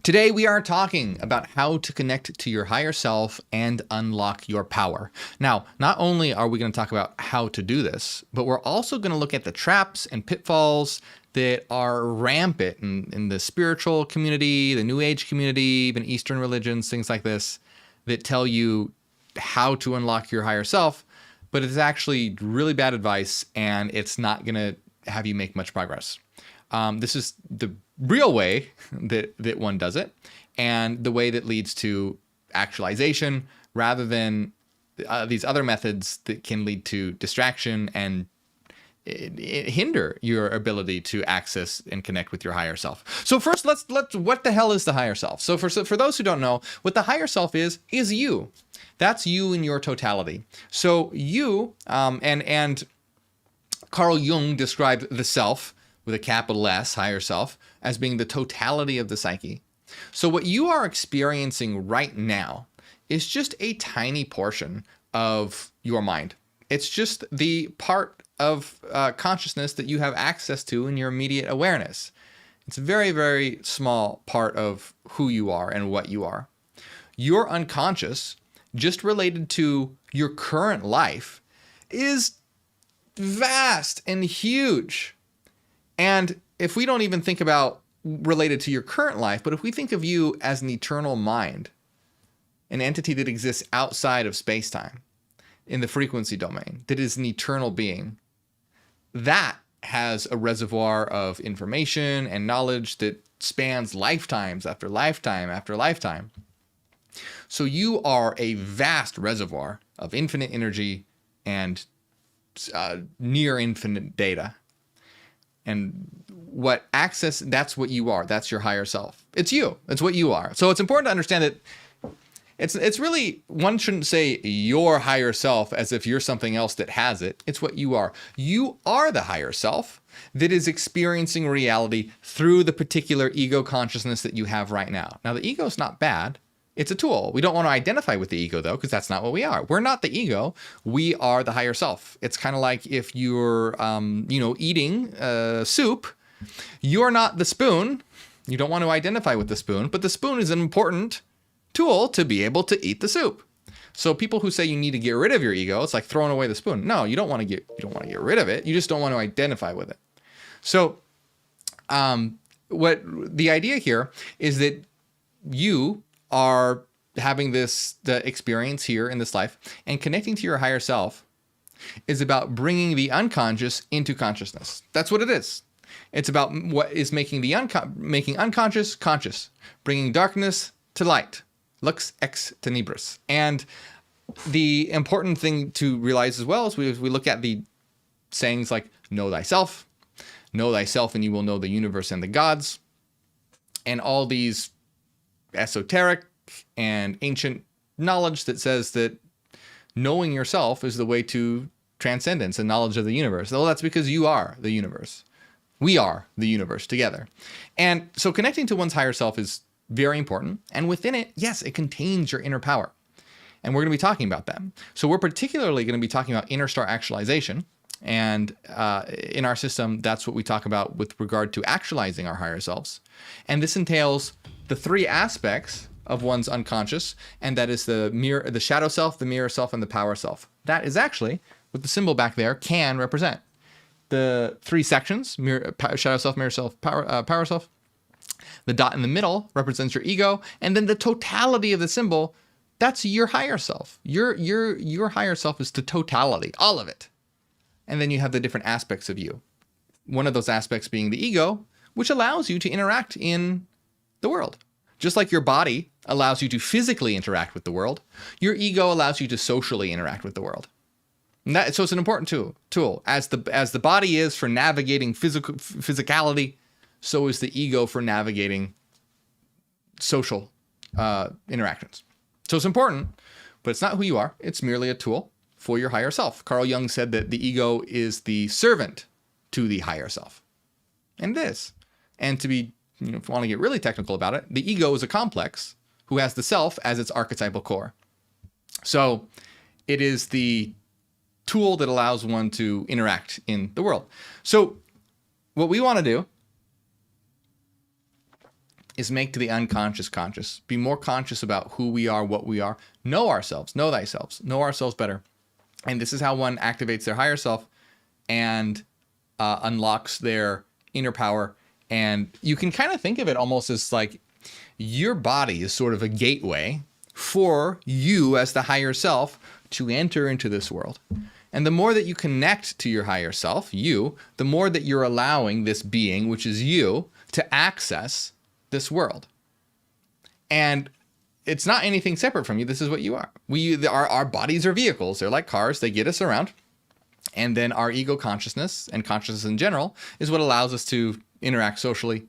Today we are talking about how to connect to your higher self and unlock your power. Now, not only are we going to talk about how to do this, but we're also going to look at the traps and pitfalls that are rampant in the spiritual community, the New Age community, even Eastern religions, things like this, that tell you how to unlock your higher self, but it's actually really bad advice and it's not going to have you make much progress. This is the real way that one does it, and the way that leads to actualization rather than these other methods that can lead to distraction and it hinder your ability to access and connect with your higher self. So first, let's what the hell is the higher self? So for those who don't know, what the higher self is you. That's you in your totality. So you and Carl Jung described the self with a capital S, higher self, as being the totality of the psyche. So what you are experiencing right now is just a tiny portion of your mind. It's just the part of consciousness that you have access to in your immediate awareness. It's a very, very small part of who you are and what you are. Your unconscious, just related to your current life, is vast and huge. And if we don't even think about related to your current life, but if we think of you as an eternal mind, an entity that exists outside of space-time in the frequency domain, that is an eternal being, that has a reservoir of information and knowledge that spans lifetimes after lifetime after lifetime. So you are a vast reservoir of infinite energy and near infinite data. And what access, that's what you are. That's your higher self. It's you. It's what you are. So it's important to understand that it's really, one shouldn't say your higher self as if you're something else that has it. It's what you are. You are the higher self that is experiencing reality through the particular ego consciousness that you have right now. Now, the ego is not bad. It's a tool. We don't want to identify with the ego, though, because that's not what we are. We're not the ego. We are the higher self. It's kind of like if you're, eating soup, you're not the spoon. You don't want to identify with the spoon, but the spoon is an important tool to be able to eat the soup. So people who say you need to get rid of your ego, it's like throwing away the spoon. No, you don't want to get rid of it. You just don't want to identify with it. So, what the idea here is that you are having the experience here in this life, and connecting to your higher self is about bringing the unconscious into consciousness. That's what it is. It's about what is making the making unconscious conscious, bringing darkness to light, lux ex tenebris. And the important thing to realize as well is we look at the sayings like know thyself and you will know the universe and the gods, and all these esoteric and ancient knowledge that says that knowing yourself is the way to transcendence and knowledge of the universe. Well, that's because you are the universe. We are the universe together. And so connecting to one's higher self is very important. And within it, yes, it contains your inner power. And we're going to be talking about that. So we're particularly going to be talking about inner star actualization. And in our system, that's what we talk about with regard to actualizing our higher selves. And this entails the three aspects of one's unconscious, and that is the shadow self, the mirror self, and the power self. That is actually what the symbol back there can represent. The three sections: shadow self, mirror self, power self. The dot in the middle represents your ego, and then the totality of the symbol, that's your higher self. Your higher self is the totality, all of it. And then you have the different aspects of you. One of those aspects being the ego, which allows you to interact in the world. Just like your body allows you to physically interact with the world, your ego allows you to socially interact with the world. And so it's an important tool. As the body is for navigating physicality, so is the ego for navigating social interactions. So it's important, but it's not who you are. It's merely a tool for your higher self. Carl Jung said that the ego is the servant to the higher self. And it is. And to be, if you want to get really technical about it, the ego is a complex who has the self as its archetypal core. So it is the tool that allows one to interact in the world. So what we want to do is make the unconscious conscious. Be more conscious about who we are, what we are. Know ourselves, know thyself, know ourselves better. And this is how one activates their higher self and unlocks their inner power. And you can kind of think of it almost as like your body is sort of a gateway for you as the higher self to enter into this world. And the more that you connect to your higher self, you, the more that you're allowing this being, which is you, to access this world. And it's not anything separate from you. This is what you are. Our bodies are vehicles. They're like cars. They get us around. And then our ego consciousness and consciousness in general is what allows us to interact socially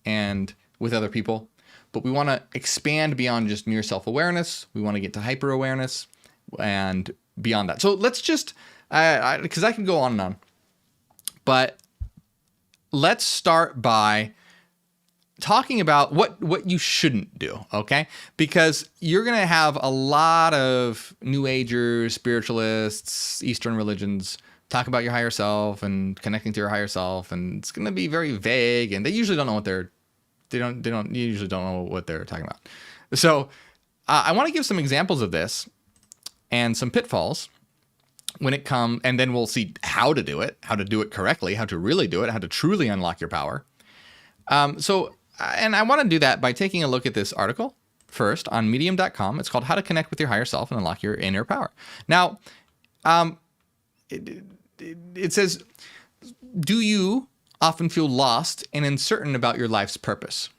and with other people. But we want to expand beyond just mere self-awareness. We want to get to hyper-awareness and beyond that. So let's just, because I can go on and on, but let's start by talking about what you shouldn't do, okay? Because you're going to have a lot of New Agers, spiritualists, Eastern religions talk about your higher self and connecting to your higher self, and it's going to be very vague, and they usually don't know what they usually don't know what they're talking about. So I want to give some examples of this and some pitfalls when it comes, and then we'll see how to do it correctly, how to really do it, how to truly unlock your power. And I want to do that by taking a look at this article first on medium.com. It's called How to Connect with Your Higher Self and Unlock Your Inner Power. Now, it says, do you often feel lost and uncertain about your life's purpose?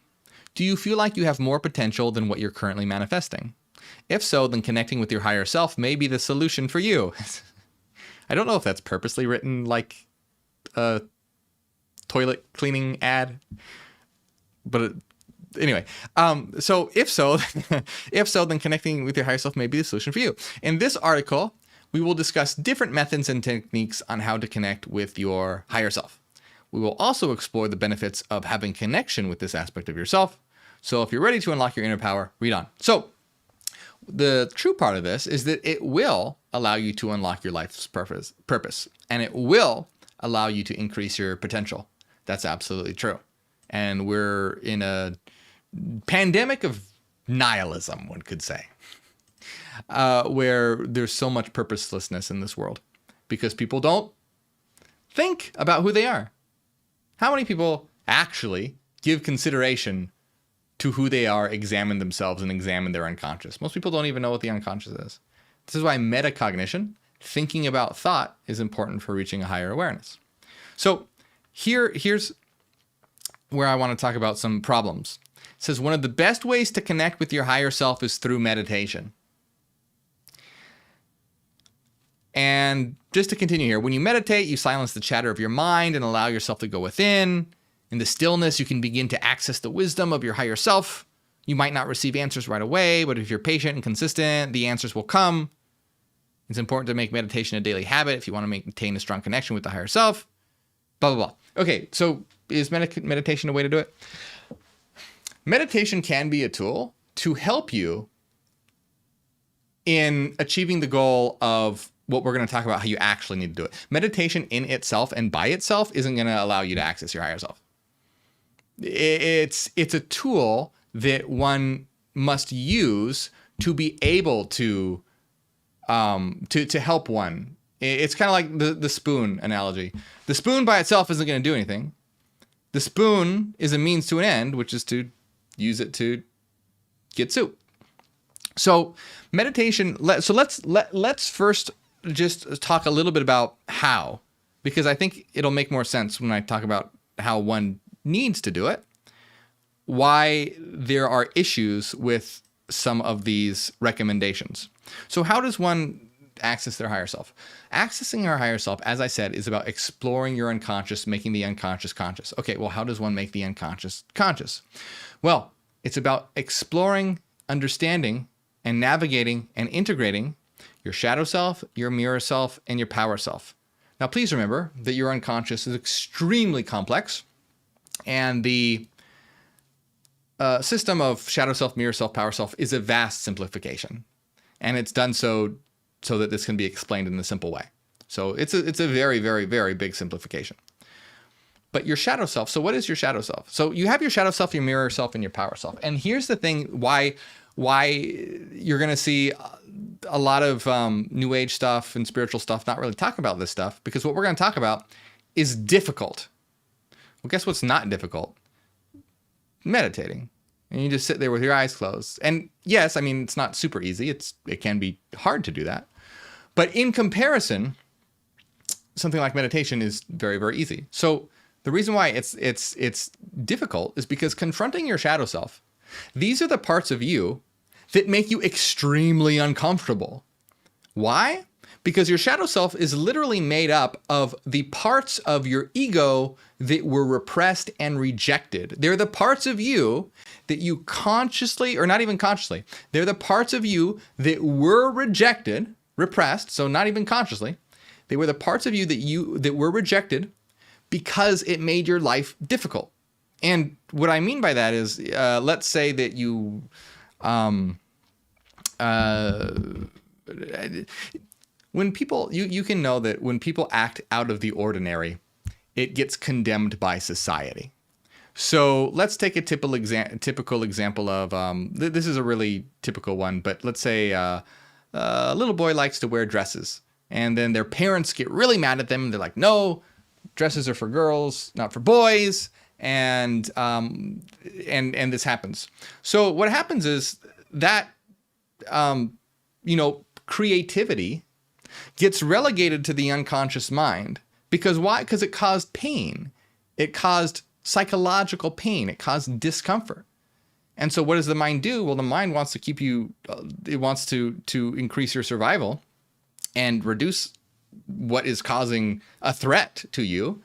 Do you feel like you have more potential than what you're currently manifesting? If so, then connecting with your higher self may be the solution for you. I don't know if that's purposely written like a toilet cleaning ad. But anyway, so if so, then connecting with your higher self may be the solution for you. In this article, we will discuss different methods and techniques on how to connect with your higher self. We will also explore the benefits of having connection with this aspect of yourself. So if you're ready to unlock your inner power, read on. So the true part of this is that it will allow you to unlock your life's purpose, and it will allow you to increase your potential. That's absolutely true. And we're in a pandemic of nihilism, one could say, where there's so much purposelessness in this world because people don't think about who they are. How many people actually give consideration to who they are, examine themselves, and examine their unconscious? Most people don't even know what the unconscious is. This is why metacognition, thinking about thought, is important for reaching a higher awareness. So here's where I want to talk about some problems. It says one of the best ways to connect with your higher self is through meditation. And just to continue here, when you meditate, you silence the chatter of your mind and allow yourself to go within. In the stillness, you can begin to access the wisdom of your higher self. You might not receive answers right away, but if you're patient and consistent, the answers will come. It's important to make meditation a daily habit if you want to maintain a strong connection with the higher self. Blah, blah, blah. Okay, so is meditation a way to do it? Meditation can be a tool to help you in achieving the goal of what we're going to talk about, how you actually need to do it. Meditation in itself and by itself isn't going to allow you to access your higher self. It's a tool that one must use to be able to help one. It's kind of like the spoon analogy. The spoon by itself isn't going to do anything. The spoon is a means to an end, which is to use it to get soup. So meditation. Let's first just talk a little bit about how, because I think it'll make more sense when I talk about how one needs to do it, why there are issues with some of these recommendations. So how does one access their higher self? Accessing our higher self, as I said, is about exploring your unconscious, making the unconscious conscious. Okay, well, how does one make the unconscious conscious? Well, it's about exploring, understanding, and navigating and integrating your shadow self, your mirror self, and your power self. Now, please remember that your unconscious is extremely complex, and the system of shadow self, mirror self, power self is a vast simplification, and it's done so that this can be explained in a simple way. So it's a very, very, very big simplification. But your shadow self. So what is your shadow self? So you have your shadow self, your mirror self, and your power self. And here's the thing: why you're going to see a lot of new age stuff and spiritual stuff not really talk about this stuff, because what we're going to talk about is difficult. Well, guess what's not difficult? Meditating. And you just sit there with your eyes closed. And yes, I mean, it's not super easy. It can be hard to do that. But in comparison, something like meditation is very, very easy. So the reason why it's difficult is because confronting your shadow self, these are the parts of you that make you extremely uncomfortable. Why? Because your shadow self is literally made up of the parts of your ego that were repressed and rejected. They're the parts of you that you consciously, or not even consciously, they're the parts of you that were rejected, repressed, so not even consciously. They were the parts of you that were rejected because it made your life difficult. And what I mean by that is, let's say that you, when people, you can know that when people act out of the ordinary, it gets condemned by society. So let's take a typical example of, this is a really typical one, but let's say a little boy likes to wear dresses, and then their parents get really mad at them. They're like, no, dresses are for girls, not for boys. And this happens. So what happens is that, creativity gets relegated to the unconscious mind. Because why? Because it caused pain. It caused psychological pain. It caused discomfort. And so what does the mind do? Well, the mind wants to keep you, it wants to increase your survival and reduce what is causing a threat to you.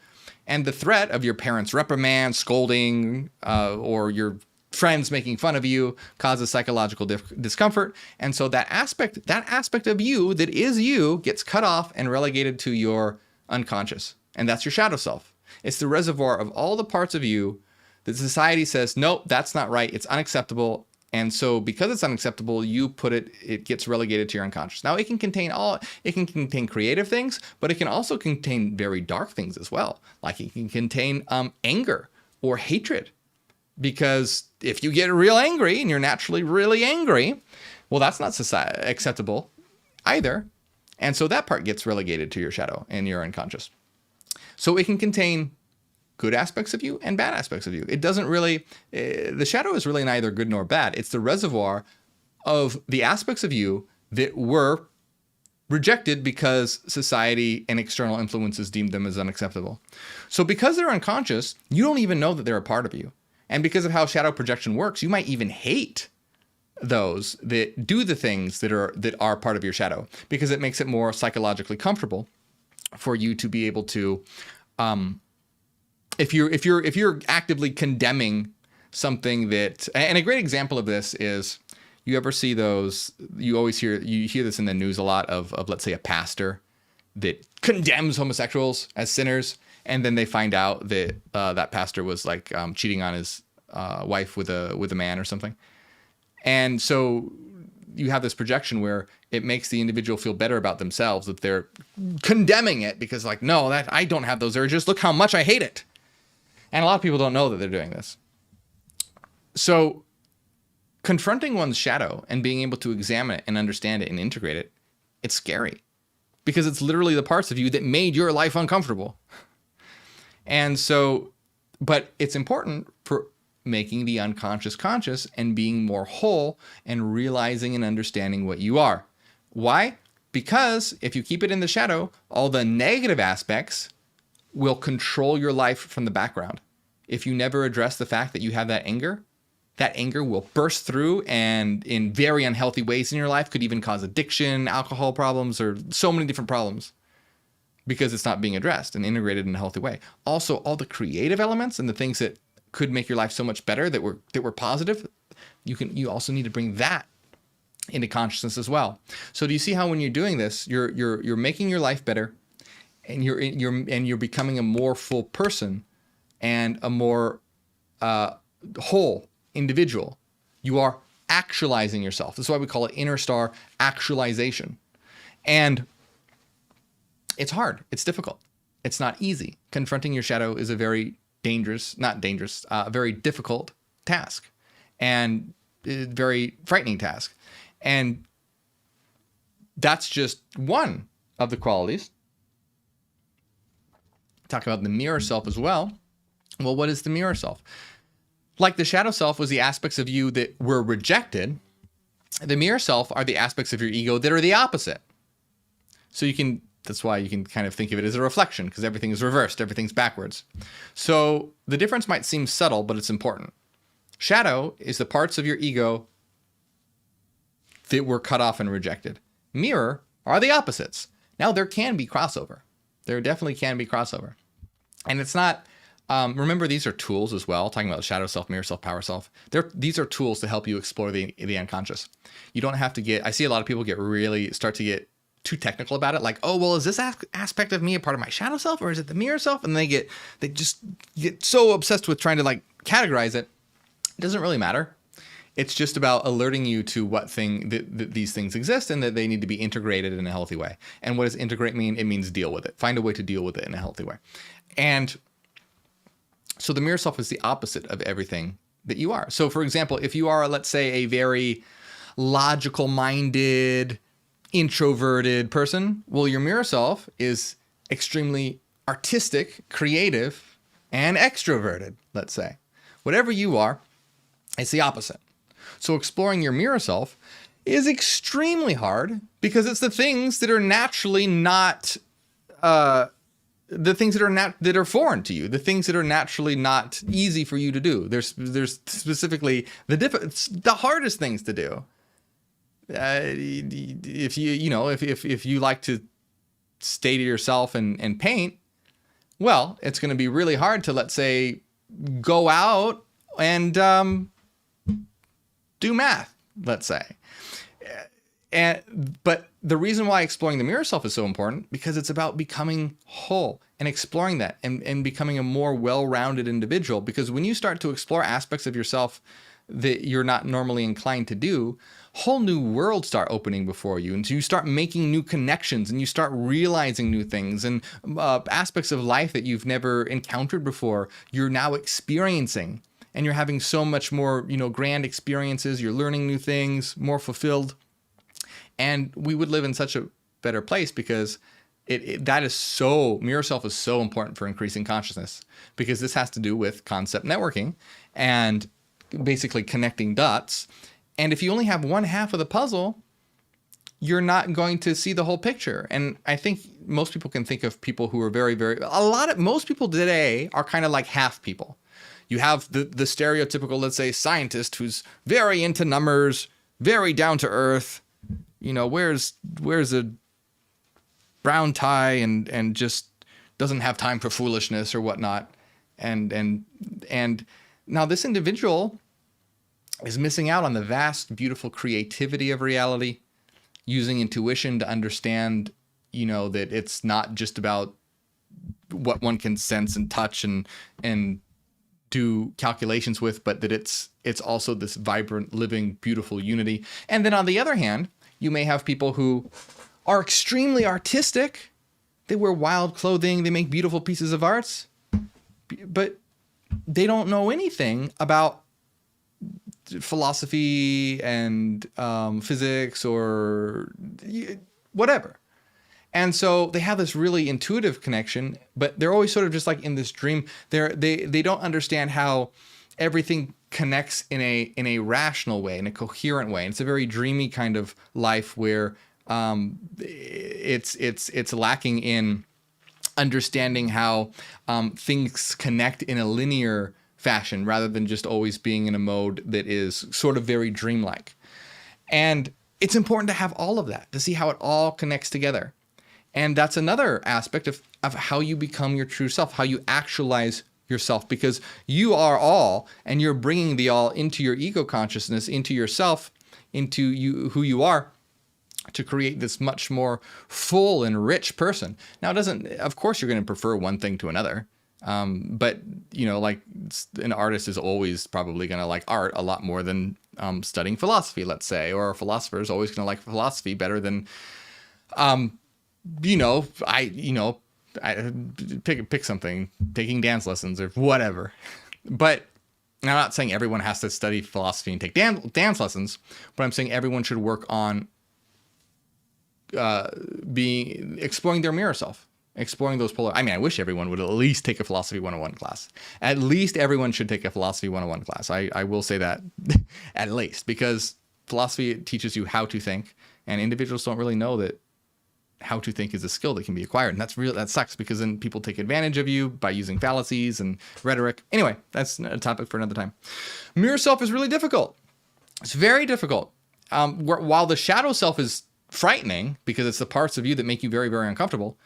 And the threat of your parents' reprimand, scolding, or your friends making fun of you causes psychological discomfort. And so that aspect of you that is you gets cut off and relegated to your unconscious. And that's your shadow self. It's the reservoir of all the parts of you that society says, nope, that's not right. It's unacceptable. And so because it's unacceptable, it gets relegated to your unconscious. Now it can contain creative things, but it can also contain very dark things as well. Like it can contain anger or hatred. Because if you get real angry and you're naturally really angry, well, that's not acceptable either. And so that part gets relegated to your shadow and your unconscious. So it can contain good aspects of you and bad aspects of you. It doesn't really, the shadow is really neither good nor bad. It's the reservoir of the aspects of you that were rejected because society and external influences deemed them as unacceptable. So because they're unconscious, you don't even know that they're a part of you. And because of how shadow projection works, you might even hate those that do the things that are part of your shadow, because it makes it more psychologically comfortable for you to be able to, if you're actively condemning something that, and a great example of this is, you ever see those, you hear this in the news a lot of let's say a pastor that condemns homosexuals as sinners, and then they find out that that pastor was like cheating on his wife with a man or something. And so you have this projection where it makes the individual feel better about themselves, that they're condemning it because like, no, that I don't have those urges. Look how much I hate it. And a lot of people don't know that they're doing this. So confronting one's shadow and being able to examine it and understand it and integrate it, it's scary because it's literally the parts of you that made your life uncomfortable. And so, but it's important for making the unconscious conscious and being more whole and realizing and understanding what you are. Why? Because if you keep it in the shadow, all the negative aspects will control your life from the background. If you never address the fact that you have that anger will burst through and in very unhealthy ways in your life, could even cause addiction, alcohol problems, or so many different problems, because it's not being addressed and integrated in a healthy way. Also, all the creative elements and the things that could make your life so much better that were positive, you also need to bring that into consciousness as well. So do you see how when you're doing this, you're making your life better, and you're becoming a more full person and a more whole individual. You are actualizing yourself. That's why we call it inner star actualization. And it's hard. It's difficult. it's not easy. Confronting your shadow is a very very difficult task, and a very frightening task. And that's just one of the qualities. Talk about the mirror self as well. Well, what is the mirror self? Like the shadow self was the aspects of you that were rejected, the mirror self are the aspects of your ego that are the opposite. So that's why you can kind of think of it as a reflection, because everything is reversed, everything's backwards. So the difference might seem subtle, but it's important. Shadow is the parts of your ego that were cut off and rejected. Mirror are the opposites. Now there can be crossover. There definitely can be crossover. And it's not, remember these are tools as well, talking about shadow self, mirror self, power self. These are tools to help you explore the unconscious. You don't have to I see a lot of people start to get too technical about it. Like, oh, well, is this aspect of me a part of my shadow self or is it the mirror self? And they just get so obsessed with trying to like categorize it. It doesn't really matter. It's just about alerting you to what these things exist and that they need to be integrated in a healthy way. And what does integrate mean? It means deal with it. Find a way to deal with it in a healthy way. And so the mirror self is the opposite of everything that you are. So for example, if you are, let's say, a very logical minded, introverted person, well, your mirror self is extremely artistic, creative, and extroverted, let's say. Whatever you are, it's the opposite. So exploring your mirror self is extremely hard because it's the things that are naturally not the things that are foreign to you, the things that are naturally not easy for you to do. There's specifically the hardest things to do. If you like to stay to yourself and paint, well, it's going to be really hard to, let's say, go out and do math, let's say. But the reason why exploring the mirror self is so important, because it's about becoming whole and exploring that and becoming a more well-rounded individual. Because when you start to explore aspects of yourself that you're not normally inclined to do, whole new worlds start opening before you. And so you start making new connections and you start realizing new things and aspects of life that you've never encountered before, you're now experiencing. And you're having so much more, grand experiences. You're learning new things, more fulfilled. And we would live in such a better place because mirror self is so important for increasing consciousness, because this has to do with concept networking and basically connecting dots. And if you only have one half of the puzzle, you're not going to see the whole picture. And I think most people can think of people who are most people today are kind of like half people. You have the stereotypical, let's say, scientist who's very into numbers, very down to earth, wears a brown tie and just doesn't have time for foolishness or whatnot. And now this individual is missing out on the vast, beautiful creativity of reality, using intuition to understand, that it's not just about what one can sense and touch and do calculations with, but that it's also this vibrant, living, beautiful unity. And then on the other hand, you may have people who are extremely artistic. They wear wild clothing. They make beautiful pieces of arts, but they don't know anything about philosophy and physics or whatever. And so they have this really intuitive connection, but they're always sort of just like in this dream. They don't understand how everything connects in a rational way, in a coherent way. And it's a very dreamy kind of life where it's lacking in understanding how things connect in a linear fashion rather than just always being in a mode that is sort of very dreamlike. And it's important to have all of that, to see how it all connects together. And that's another aspect of how you become your true self, how you actualize yourself, because you are all, and you're bringing the all into your ego consciousness, into yourself, into you, who you are, to create this much more full and rich person. Now, of course, you're going to prefer one thing to another. But, like an artist is always probably going to like art a lot more than studying philosophy, let's say, or a philosopher is always going to like philosophy better than, pick something, taking dance lessons or whatever. But I'm not saying everyone has to study philosophy and take dance lessons, but I'm saying everyone should work on exploring their mirror self, exploring those polar. I mean, I wish everyone would at least take a philosophy 101 class. At least everyone should take a philosophy 101 class. I will say that at least, because philosophy teaches you how to think, and individuals don't really know that how to think is a skill that can be acquired. And that sucks, because then people take advantage of you by using fallacies and rhetoric. Anyway, that's a topic for another time. Mirror self is really difficult. It's very difficult. While the shadow self is frightening because it's the parts of you that make you very, very uncomfortable,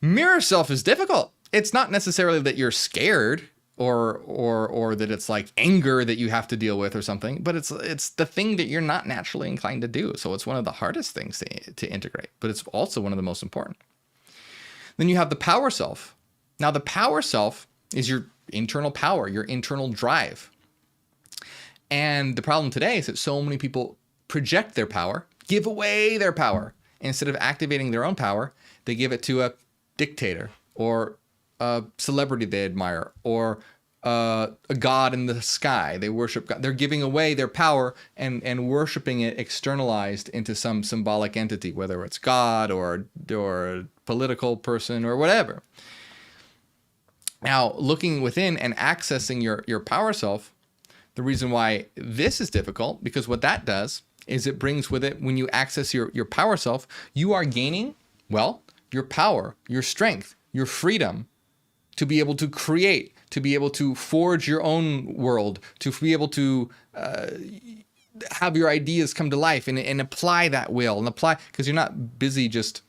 mirror self is difficult. It's not necessarily that you're scared or that it's like anger that you have to deal with or something, but it's the thing that you're not naturally inclined to do. So it's one of the hardest things to integrate, but it's also one of the most important. Then you have the power self. Now the power self is your internal power, your internal drive. And the problem today is that so many people project their power, give away their power. Instead of activating their own power, they give it to a dictator or a celebrity they admire, or a god in the sky. They worship God. They're giving away their power and worshiping it externalized into some symbolic entity, whether it's God or a political person or whatever. Now, looking within and accessing your power self, the reason why this is difficult, because what that does is it brings with it, when you access your power self, you are gaining, well, your power, your strength, your freedom, to be able to create, to be able to forge your own world, to be able to have your ideas come to life and apply that will and apply, because you're not busy just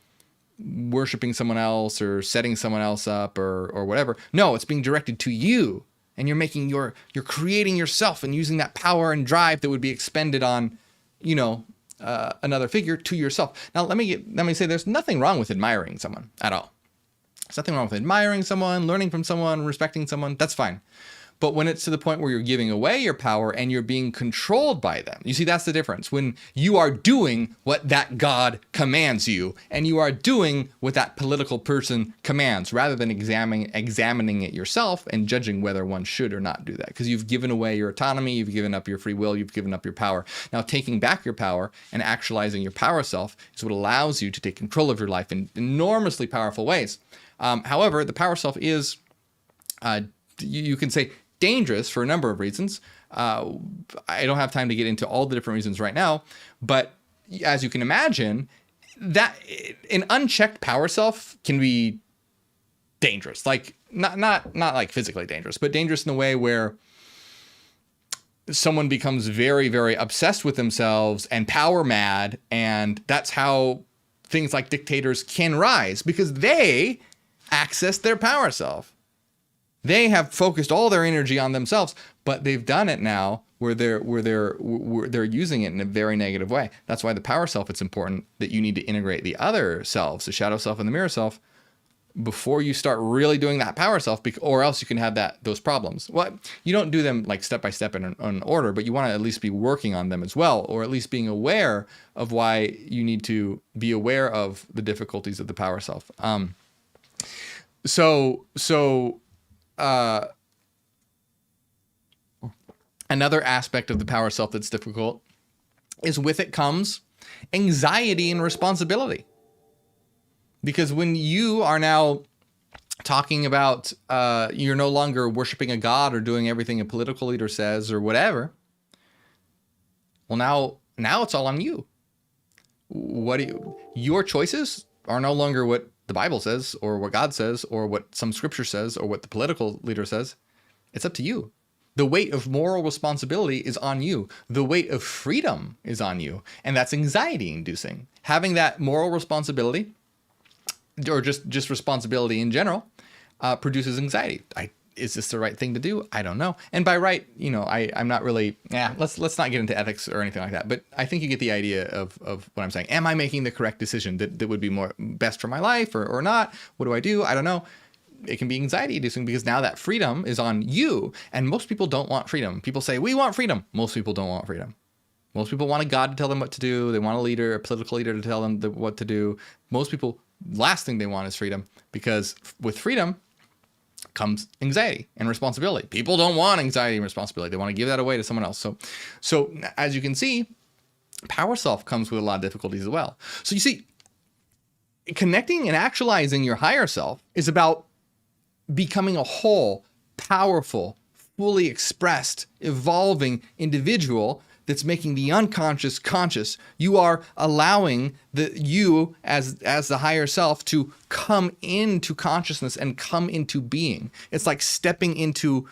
worshiping someone else or setting someone else up or whatever. No, it's being directed to you, and you're creating yourself and using that power and drive that would be expended on, another figure to yourself. Now, let me say there's nothing wrong with admiring someone at all. There's nothing wrong with admiring someone, learning from someone, respecting someone. That's fine. But when it's to the point where you're giving away your power and you're being controlled by them, you see, that's the difference. When you are doing what that God commands you, and you are doing what that political person commands, rather than examining it yourself and judging whether one should or not do that. Because you've given away your autonomy, you've given up your free will, you've given up your power. Now, taking back your power and actualizing your power self is what allows you to take control of your life in enormously powerful ways. However, the power self is, you can say, dangerous for a number of reasons. I don't have time to get into all the different reasons right now, but as you can imagine, that an unchecked power self can be dangerous. Like not like physically dangerous, but dangerous in a way where someone becomes very, very obsessed with themselves and power mad, and that's how things like dictators can rise, because they access their power self. They have focused all their energy on themselves, but they've done it now where they're using it in a very negative way. That's why the power self, it's important that you need to integrate the other selves, the shadow self and the mirror self, before you start really doing that power self, or else you can have those problems. Well, you don't do them like step by step in an order, but you want to at least be working on them as well, or at least being aware of why you need to be aware of the difficulties of the power self. Another aspect of the power self that's difficult is with it comes anxiety and responsibility. Because when you are now talking about, you're no longer worshiping a god or doing everything a political leader says or whatever, well, now it's all on you. Your choices are no longer what the Bible says or what God says or what some scripture says or what the political leader says. It's up to you. The weight of moral responsibility is on you. The weight of freedom is on you. And that's anxiety inducing. Having that moral responsibility, or just responsibility in general, produces anxiety. Is this the right thing to do? I don't know. And by right, I'm not really, let's not get into ethics or anything like that. But I think you get the idea of what I'm saying. Am I making the correct decision that would be more best for my life or not? What do I do? I don't know. It can be anxiety inducing because now that freedom is on you. And most people don't want freedom. People say, we want freedom. Most people don't want freedom. Most people want a God to tell them what to do. They want a political leader to tell them what to do. Most people last thing they want is freedom, because with freedom comes anxiety and responsibility. People don't want anxiety and responsibility. They want to give that away to someone else. So as you can see, power self comes with a lot of difficulties as well. So you see, connecting and actualizing your higher self is about becoming a whole, powerful, fully expressed, evolving individual that's making the unconscious conscious. You are allowing you as the higher self to come into consciousness and come into being. It's like stepping through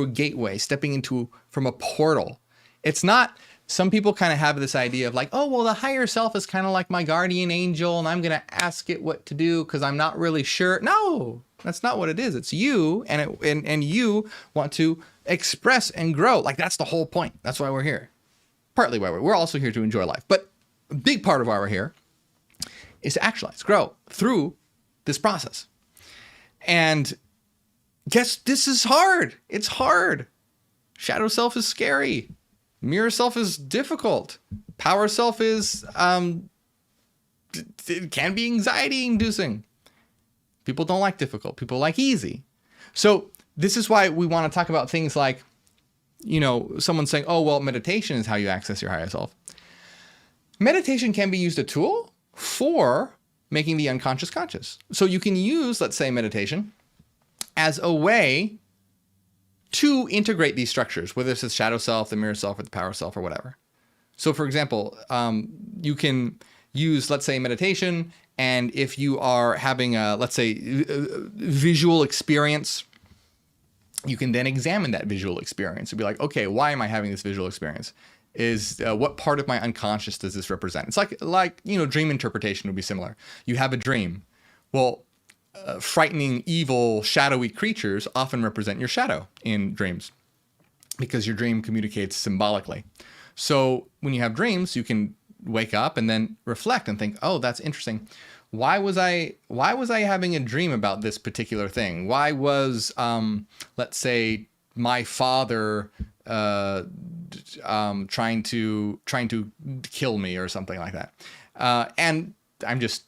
a gateway, from a portal. It's not, some people kind of have this idea of like, oh, well, the higher self is kind of like my guardian angel and I'm going to ask it what to do because I'm not really sure. No, that's not what it is. It's you, and you want to express and grow. Like, that's the whole point. That's why we're here. Partly why we're also here to enjoy life. But a big part of why we're here is to actualize, grow through this process. And guess this is hard. It's hard. Shadow self is scary. Mirror self is difficult. Power self is, it can be anxiety inducing. People don't like difficult. People like easy. So this is why we want to talk about things like, someone saying, oh, well, meditation is how you access your higher self. Meditation can be used a tool for making the unconscious conscious. So you can use, let's say, meditation as a way to integrate these structures, whether it's the shadow self, the mirror self, or the power self, or whatever. So for example, you can use, let's say, meditation, and if you are having a, let's say, visual experience, you can then examine that visual experience and be like, okay, why am I having this visual experience? What part of my unconscious does this represent? It's like dream interpretation would be similar. You have a dream. Well, frightening, evil, shadowy creatures often represent your shadow in dreams because your dream communicates symbolically. So when you have dreams, you can wake up and then reflect and think, oh, that's interesting. Why was I having a dream about this particular thing? Why was, let's say, my father trying to kill me or something like that? And I'm just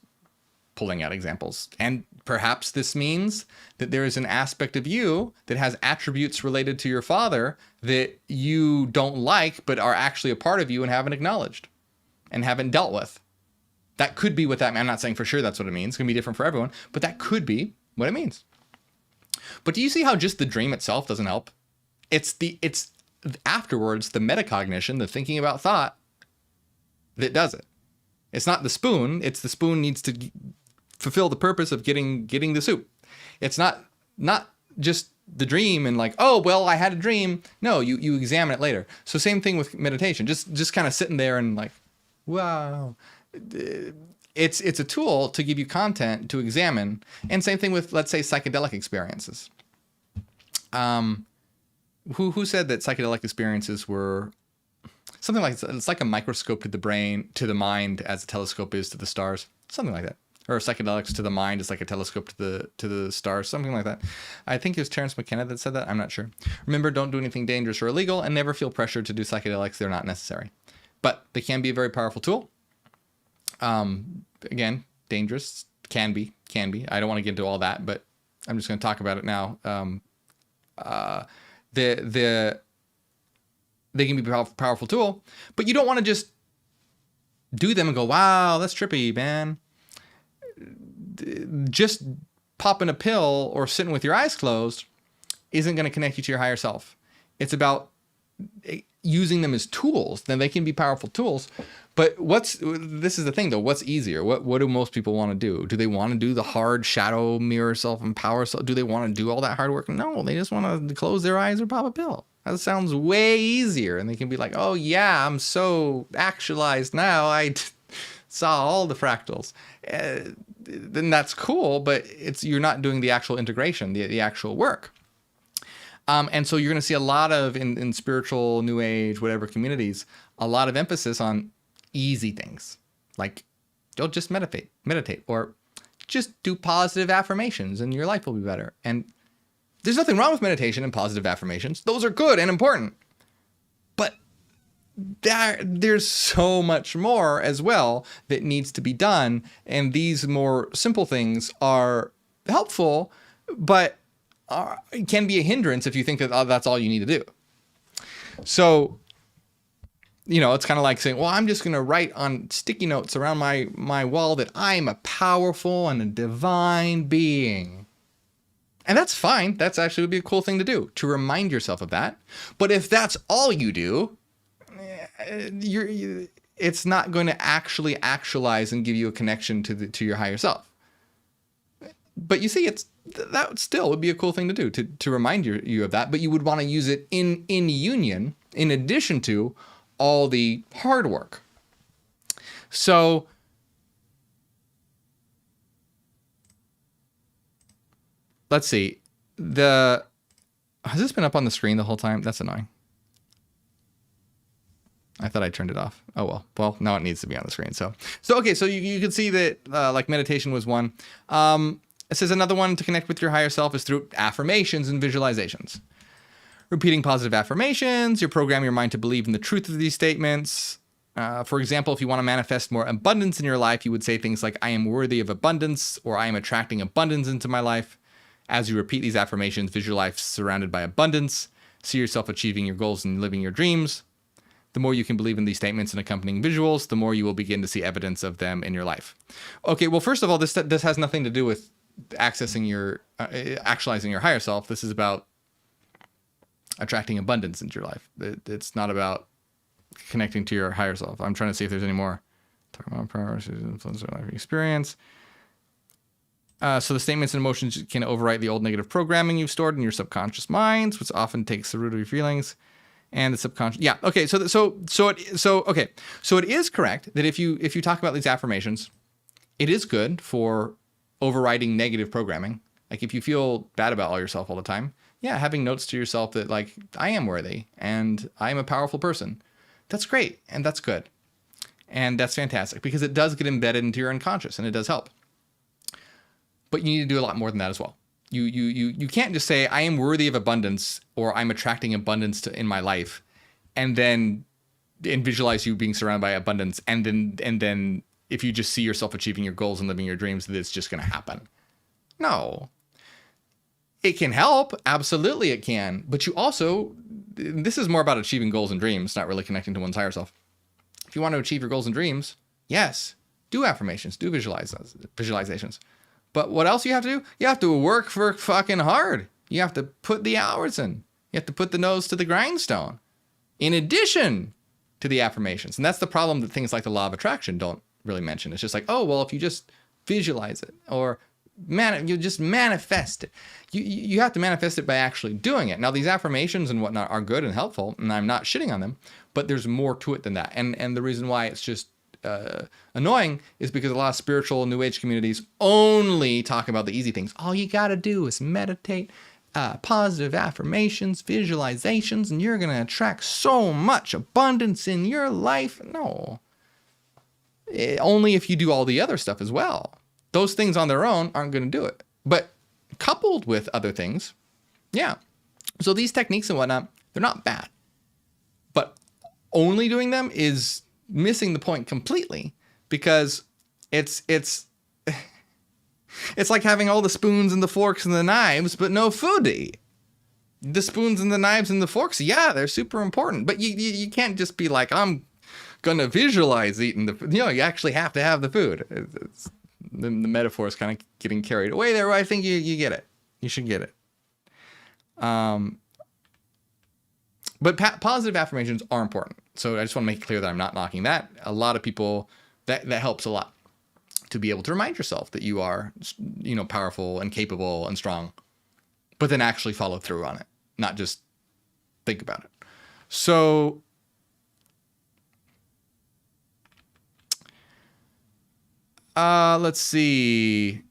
pulling out examples. And perhaps this means that there is an aspect of you that has attributes related to your father that you don't like, but are actually a part of you and haven't acknowledged and haven't dealt with. That could be what that means. I'm not saying for sure that's what it means. It's going to be different for everyone, but that could be what it means. But do you see how just the dream itself doesn't help? It's afterwards, the metacognition, the thinking about thought, that does it. It's not the spoon. It's the spoon needs to fulfill the purpose of getting the soup. It's not just the dream and like, oh, well, I had a dream. No, you examine it later. So same thing with meditation. Just kind of sitting there and like, wow. It's a tool to give you content to examine. And same thing with, let's say, psychedelic experiences. Who said that psychedelic experiences were something like, it's like a microscope to the brain, to the mind, as a telescope is to the stars, something like that. Or psychedelics to the mind is like a telescope to the stars, something like that. I think it was Terence McKenna that said that. I'm not sure. Remember, don't do anything dangerous or illegal, and never feel pressured to do psychedelics. They're not necessary, but they can be a very powerful tool. Again, dangerous, can be. I don't want to get into all that, but I'm just going to talk about it now. They can be a powerful tool, but you don't want to just do them and go, wow, that's trippy, man. Just popping a pill or sitting with your eyes closed isn't going to connect you to your higher self. It's about using them as tools. Then they can be powerful tools. But this is the thing though, what's easier? What do most people want to do? Do they want to do the hard shadow, mirror self, and power self? Do they want to do all that hard work? No, they just want to close their eyes or pop a pill. That sounds way easier. And they can be like, oh yeah, I'm so actualized now. I saw all the fractals. Then that's cool, but you're not doing the actual integration, the actual work. And so you're going to see a lot of, in spiritual, new age, whatever communities, a lot of emphasis on easy things. Like, don't just meditate, or just do positive affirmations and your life will be better. And there's nothing wrong with meditation and positive affirmations. Those are good and important. But there's so much more as well that needs to be done. And these more simple things are helpful, but it can be a hindrance if you think that that's all you need to do. So, it's kind of like saying, well, I'm just going to write on sticky notes around my wall that I'm a powerful and a divine being. And that's fine. That's actually would be a cool thing to do, to remind yourself of that. But if that's all you do, it's not going to actually actualize and give you a connection to your higher self. But you see, that still would be a cool thing to do, to remind you of that. But you would want to use it in union, in addition to all the hard work. So let's see. Has this been up on the screen the whole time? That's annoying. I thought I turned it off. Oh, well. Well, now it needs to be on the screen. So okay. So you can see that like meditation was one. It says another one to connect with your higher self is through affirmations and visualizations. Repeating positive affirmations, you're programming your mind to believe in the truth of these statements. For example, if you want to manifest more abundance in your life, you would say things like, I am worthy of abundance, or I am attracting abundance into my life. As you repeat these affirmations, visualize surrounded by abundance. See yourself achieving your goals and living your dreams. The more you can believe in these statements and accompanying visuals, the more you will begin to see evidence of them in your life. Okay, well, first of all, this has nothing to do with accessing actualizing your higher self. This is about attracting abundance into your life. It's not about connecting to your higher self. I'm trying to see if there's any more. Talking about priorities, influence your life experience. So the statements and emotions can overwrite the old negative programming you've stored in your subconscious minds, which often takes the root of your feelings. And the subconscious. Yeah. Okay. So it is correct that if you talk about these affirmations, it is good for overriding negative programming. Like if you feel bad about yourself all the time, yeah, having notes to yourself that like, I am worthy and I am a powerful person. That's great. And that's good. And that's fantastic because it does get embedded into your unconscious and it does help. But you need to do a lot more than that as well. You can't just say, I am worthy of abundance or I'm attracting abundance in my life and visualize you being surrounded by abundance. And then if you just see yourself achieving your goals and living your dreams, that it's just going to happen. No. It can help. Absolutely it can. But you also, this is more about achieving goals and dreams, not really connecting to one's higher self. If you want to achieve your goals and dreams, yes, do affirmations, do visualizations. But what else you have to do? You have to work for fucking hard. You have to put the hours in. You have to put the nose to the grindstone in addition to the affirmations. And that's the problem that things like the law of attraction don't really mention. It's just like, oh, well, if you just visualize it or you just manifest it. You have to manifest it by actually doing it. Now, these affirmations and whatnot are good and helpful, and I'm not shitting on them, but there's more to it than that. And the reason why it's just annoying is because a lot of spiritual New Age communities only talk about the easy things. All you got to do is meditate, positive affirmations, visualizations, and you're going to attract so much abundance in your life. No. Only if you do all the other stuff as well. Those things on their own aren't going to do it. But coupled with other things, yeah. So these techniques and whatnot, they're not bad. But only doing them is missing the point completely because it's like having all the spoons and the forks and the knives, but no food to eat. The spoons and the knives and the forks, yeah, they're super important. But you can't just be like, I'm going to visualize eating the food. You actually have to have the food. The metaphor is kind of getting carried away there. I think you get it. You should get it. But positive affirmations are important. So I just want to make it clear that I'm not knocking that. A lot of people, that helps a lot to be able to remind yourself that you are, powerful and capable and strong, but then actually follow through on it, not just think about it. So let's see.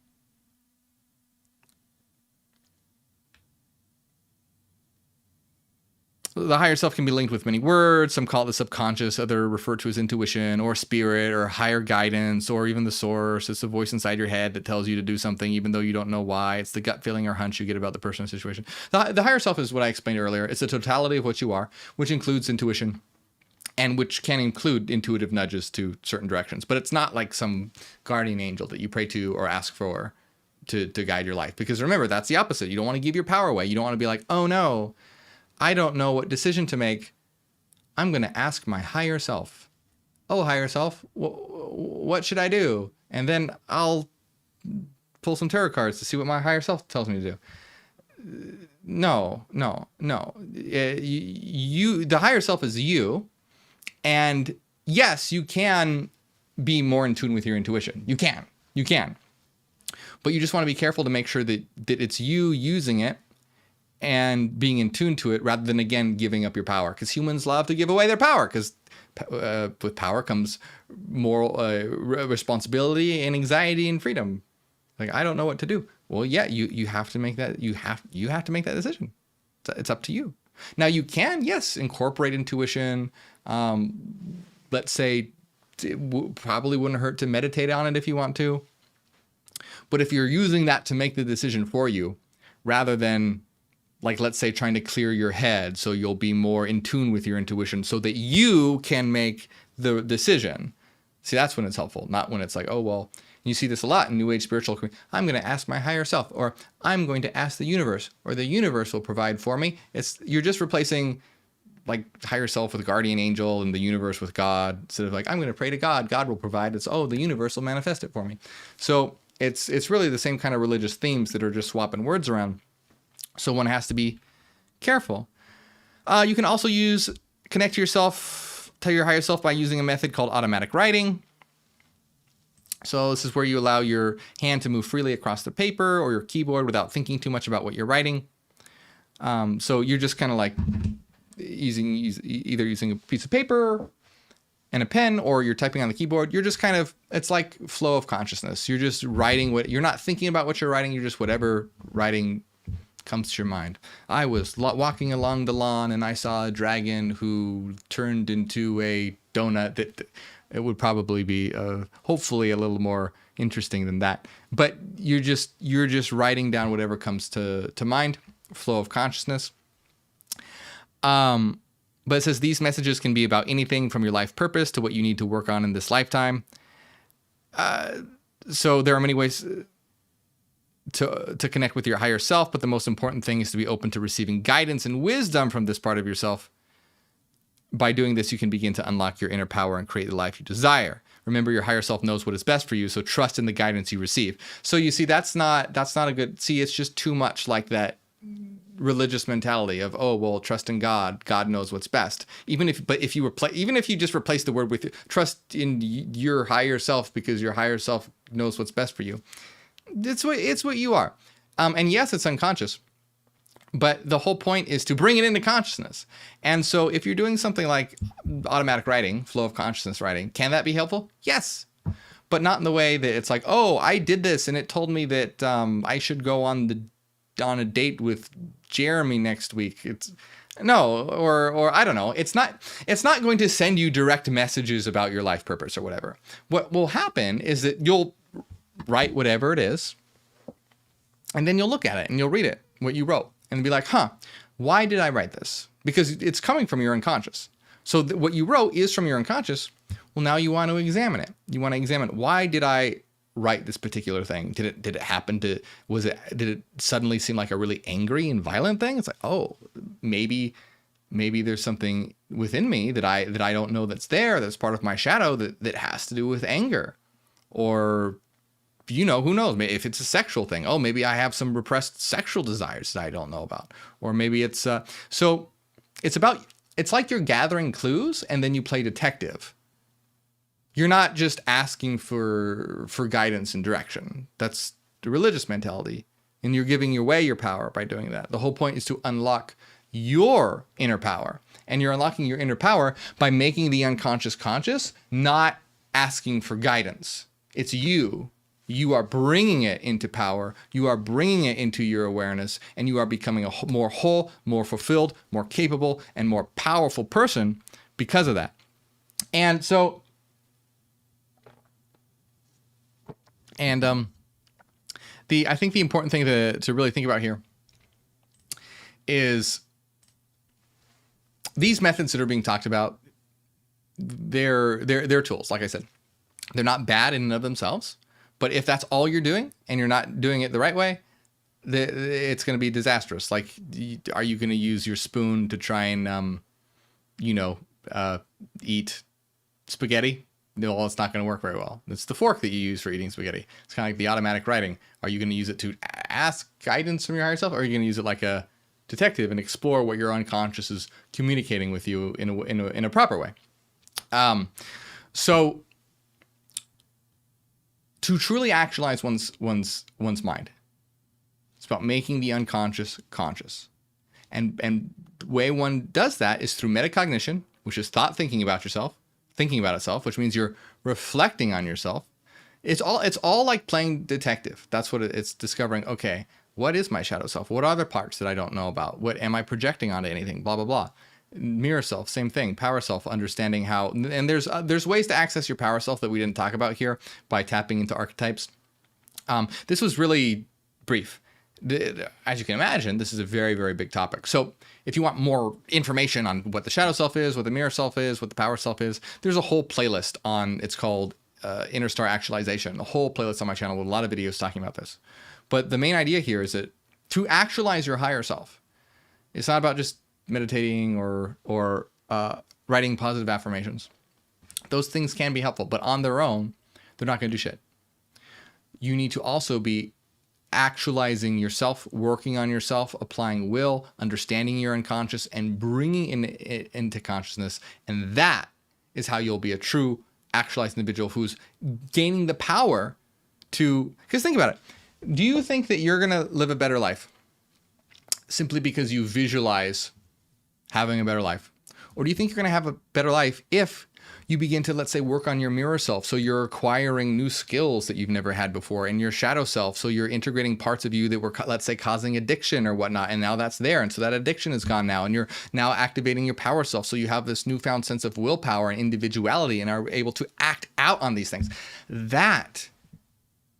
The higher self can be linked with many words. Some call it the subconscious, others refer to as intuition or spirit or higher guidance or even the source. It's a voice inside your head that tells you to do something even though you don't know why. It's the gut feeling or hunch you get about the person or situation. The higher self is what I explained earlier. It's the totality of what you are, which includes intuition, and which can include intuitive nudges to certain directions. But it's not like some guardian angel that you pray to or ask for to guide your life. Because remember, that's the opposite. You don't want to give your power away. You don't want to be like, oh no, I don't know what decision to make. I'm going to ask my higher self. Oh, higher self, what should I do? And then I'll pull some tarot cards to see what my higher self tells me to do. No. The higher self is you. And yes, you can be more in tune with your intuition. You can. But you just want to be careful to make sure that it's you using it and being in tune to it rather than, again, giving up your power. Because humans love to give away their power, because with power comes moral responsibility and anxiety and freedom. Like, I don't know what to do. Well, yeah, you have to make that. You have to make that decision. It's up to you. Now, you can, yes, incorporate intuition. Let's say it probably wouldn't hurt to meditate on it if you want to. But if you're using that to make the decision for you, rather than, like, let's say, trying to clear your head so you'll be more in tune with your intuition so that you can make the decision. See, that's when it's helpful, not when it's like, oh, well, you see this a lot in New Age spiritual. I'm going to ask my higher self, or I'm going to ask the universe, or the universe will provide for me. You're just replacing, like, higher self with guardian angel and the universe with God. Instead of like, I'm going to pray to God, God will provide. It's, oh, the universe will manifest it for me. So it's really the same kind of religious themes that are just swapping words around. So one has to be careful. You can also connect yourself to your higher self by using a method called automatic writing. So this is where you allow your hand to move freely across the paper or your keyboard without thinking too much about what you're writing. So you're just kind of like either using a piece of paper and a pen, or you're typing on the keyboard. You're just kind of, it's like flow of consciousness. You're just writing you're not thinking about what you're writing. You're just whatever writing comes to your mind. I was walking along the lawn and I saw a dragon who turned into a donut. That it would probably be hopefully a little more interesting than that. But you're just writing down whatever comes to mind. Flow of consciousness. But it says these messages can be about anything from your life purpose to what you need to work on in this lifetime. So there are many ways to connect with your higher self, but the most important thing is to be open to receiving guidance and wisdom from this part of yourself. By doing this, you can begin to unlock your inner power and create the life you desire. Remember, your higher self knows what is best for you, so trust in the guidance you receive. So you see, that's not a good, it's just too much like that religious mentality of, oh, well, trust in God. God knows what's best. Even if you just replace the word with trust in your higher self, because your higher self knows what's best for you. It's what you are. And yes, it's unconscious, but the whole point is to bring it into consciousness. And so if you're doing something like automatic writing, flow of consciousness writing, can that be helpful? Yes. But not in the way that it's like, oh, I did this and it told me that I should go on a date with Jeremy next week. Or I don't know. It's not going to send you direct messages about your life purpose or whatever. What will happen is that you'll write whatever it is, and then you'll look at it and you'll read it, what you wrote, and be like, why did I write this? Because it's coming from your unconscious. So what you wrote is from your unconscious. Well, now you want to examine it. You want to examine, why did I write this particular thing? Did it happen to, did it suddenly seem like a really angry and violent thing? It's like, oh, maybe there's something within me that I don't know that's there, that's part of my shadow that has to do with anger. Or, who knows? Maybe if it's a sexual thing, oh, maybe I have some repressed sexual desires that I don't know about. Or maybe it's, so it's like you're gathering clues and then you play detective. You're not just asking for guidance and direction. That's the religious mentality. And you're giving away your power by doing that. The whole point is to unlock your inner power. And you're unlocking your inner power by making the unconscious conscious, not asking for guidance. It's you. You are bringing it into power. You are bringing it into your awareness, and you are becoming a more whole, more fulfilled, more capable, and more powerful person because of that. And so, I think the important thing to really think about here is these methods that are being talked about. they're tools. Like I said, they're not bad in and of themselves, but if that's all you're doing and you're not doing it the right way, it's going to be disastrous. Like, are you going to use your spoon to try and, eat spaghetti? No, it's not going to work very well. It's the fork that you use for eating spaghetti. It's kind of like the automatic writing. Are you going to use it to ask guidance from your higher self, or are you going to use it like a detective and explore what your unconscious is communicating with you in a proper way? So to truly actualize one's mind, it's about making the unconscious conscious. And the way one does that is through metacognition, which is thinking about itself, which means you're reflecting on yourself. It's all like playing detective. That's what it's discovering. Okay, what is my shadow self? What are the parts that I don't know about? What am I projecting onto anything? Blah, blah, blah. Mirror self, same thing. Power self, understanding how, and there's ways to access your power self that we didn't talk about here by tapping into archetypes. This was really brief. As you can imagine, this is a very, very big topic. So if you want more information on what the shadow self is, what the mirror self is, what the power self is, there's a whole playlist it's called Inner Star Actualization, a whole playlist on my channel with a lot of videos talking about this. But the main idea here is that to actualize your higher self, it's not about just meditating or writing positive affirmations. Those things can be helpful, but on their own, they're not going to do shit. You need to also be actualizing yourself, working on yourself, applying will, understanding your unconscious, and bringing it into consciousness. And that is how you'll be a true actualized individual who's gaining the power to, because think about it. Do you think that you're going to live a better life simply because you visualize having a better life? Or do you think you're going to have a better life if you begin to, let's say, work on your mirror self, so you're acquiring new skills that you've never had before, and your shadow self, so you're integrating parts of you that were, let's say, causing addiction or whatnot, and now that's there, and so that addiction is gone now, and you're now activating your power self, so you have this newfound sense of willpower and individuality and are able to act out on these things. That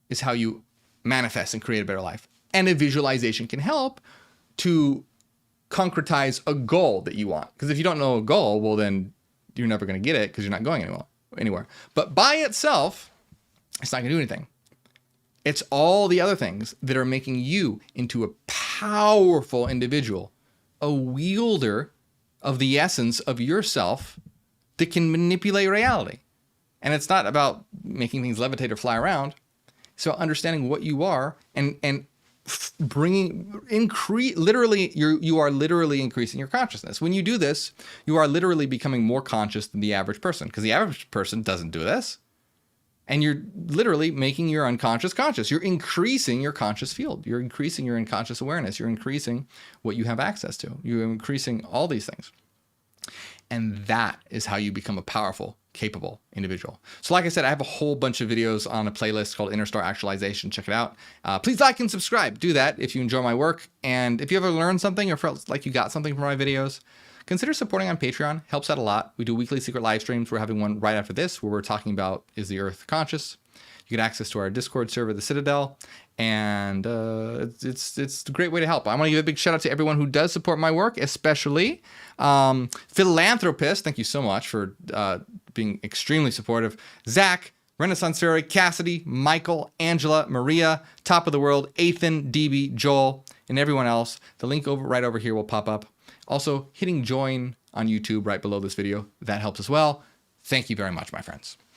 is how you manifest and create a better life. And a visualization can help to concretize a goal that you want. Because if you don't know a goal, well, then you're never going to get it because you're not going anywhere. But by itself, it's not going to do anything. It's all the other things that are making you into a powerful individual, a wielder of the essence of yourself that can manipulate reality. And it's not about making things levitate or fly around. So understanding what you are and literally, you are literally increasing your consciousness. When you do this, you are literally becoming more conscious than the average person, because the average person doesn't do this. And you're literally making your unconscious conscious. You're increasing your conscious field. You're increasing your unconscious awareness. You're increasing what you have access to. You're increasing all these things. And that is how you become a powerful, capable individual. So like I said, I have a whole bunch of videos on a playlist called Inner Star Actualization. Check it out. Please like and subscribe. Do that if you enjoy my work. And if you ever learned something or felt like you got something from my videos, consider supporting on Patreon. Helps out a lot. We do weekly secret live streams. We're having one right after this where we're talking about, is the Earth conscious? You get access to our Discord server, the Citadel, and it's a great way to help. I want to give a big shout out to everyone who does support my work, especially Philanthropist. Thank you so much for being extremely supportive. Zach, Renaissance Fairy, Cassidy, Michael, Angela, Maria, Top of the World, Ethan, DB, Joel, and everyone else. The link right over here will pop up. Also, hitting join on YouTube right below this video, that helps as well. Thank you very much, my friends.